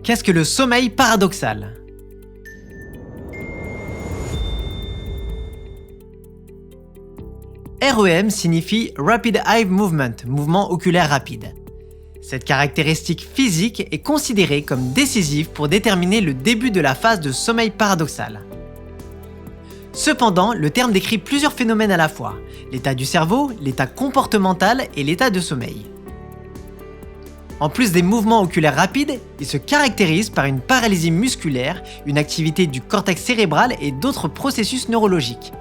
Qu'est-ce que le sommeil paradoxal ? REM signifie Rapid Eye Movement, mouvement oculaire rapide. Cette caractéristique physique est considérée comme décisive pour déterminer le début de la phase de sommeil paradoxal. Cependant, le terme décrit plusieurs phénomènes à la fois, l'état du cerveau, l'état comportemental et l'état de sommeil. En plus des mouvements oculaires rapides, il se caractérise par une paralysie musculaire, une activité du cortex cérébral et d'autres processus neurologiques.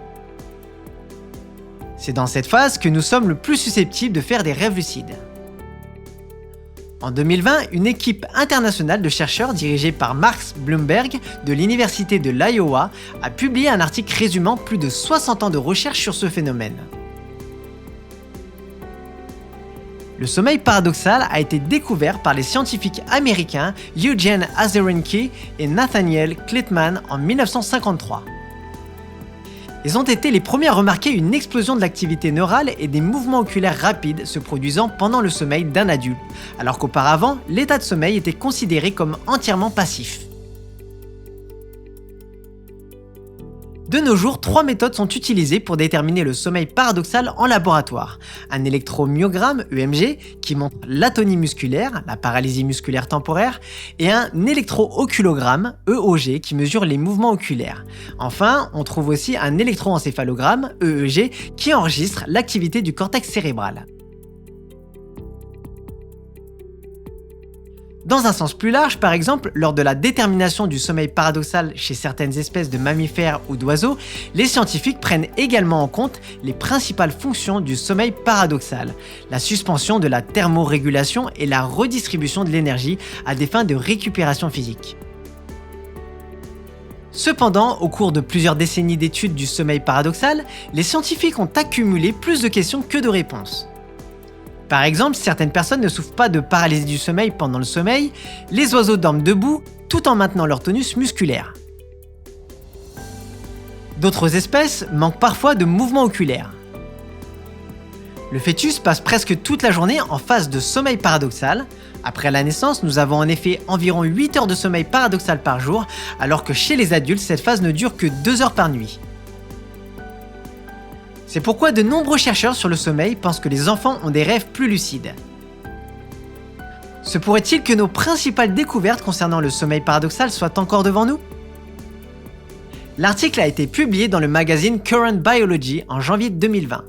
C'est dans cette phase que nous sommes le plus susceptibles de faire des rêves lucides. En 2020, une équipe internationale de chercheurs dirigée par Mark Bloomberg de l'Université de l'Iowa a publié un article résumant plus de 60 ans de recherche sur ce phénomène. Le sommeil paradoxal a été découvert par les scientifiques américains Eugene Azarenki et Nathaniel Klitman en 1953. Ils ont été les premiers à remarquer une explosion de l'activité neurale et des mouvements oculaires rapides se produisant pendant le sommeil d'un adulte, alors qu'auparavant, l'état de sommeil était considéré comme entièrement passif. De nos jours, 3 méthodes sont utilisées pour déterminer le sommeil paradoxal en laboratoire. Un électromyogramme, EMG, qui montre l'atonie musculaire, la paralysie musculaire temporaire, et un électro-oculogramme, EOG, qui mesure les mouvements oculaires. Enfin, on trouve aussi un électroencéphalogramme, EEG, qui enregistre l'activité du cortex cérébral. Dans un sens plus large, par exemple, lors de la détermination du sommeil paradoxal chez certaines espèces de mammifères ou d'oiseaux, les scientifiques prennent également en compte les principales fonctions du sommeil paradoxal, la suspension de la thermorégulation et la redistribution de l'énergie à des fins de récupération physique. Cependant, au cours de plusieurs décennies d'études du sommeil paradoxal, les scientifiques ont accumulé plus de questions que de réponses. Par exemple, certaines personnes ne souffrent pas de paralysie du sommeil pendant le sommeil, les oiseaux dorment debout tout en maintenant leur tonus musculaire. D'autres espèces manquent parfois de mouvements oculaires. Le fœtus passe presque toute la journée en phase de sommeil paradoxal. Après la naissance, nous avons en effet environ 8 heures de sommeil paradoxal par jour, alors que chez les adultes, cette phase ne dure que 2 heures par nuit. C'est pourquoi de nombreux chercheurs sur le sommeil pensent que les enfants ont des rêves plus lucides. Se pourrait-il que nos principales découvertes concernant le sommeil paradoxal soient encore devant nous ? L'article a été publié dans le magazine Current Biology en janvier 2020.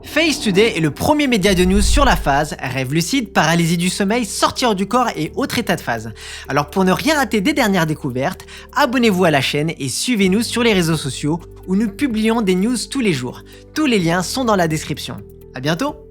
Face Today est le premier média de news sur la phase, rêve lucide, paralysie du sommeil, sortie hors du corps et autres états de phase. Alors pour ne rien rater des dernières découvertes, abonnez-vous à la chaîne et suivez-nous sur les réseaux sociaux où nous publions des news tous les jours. Tous les liens sont dans la description. À bientôt!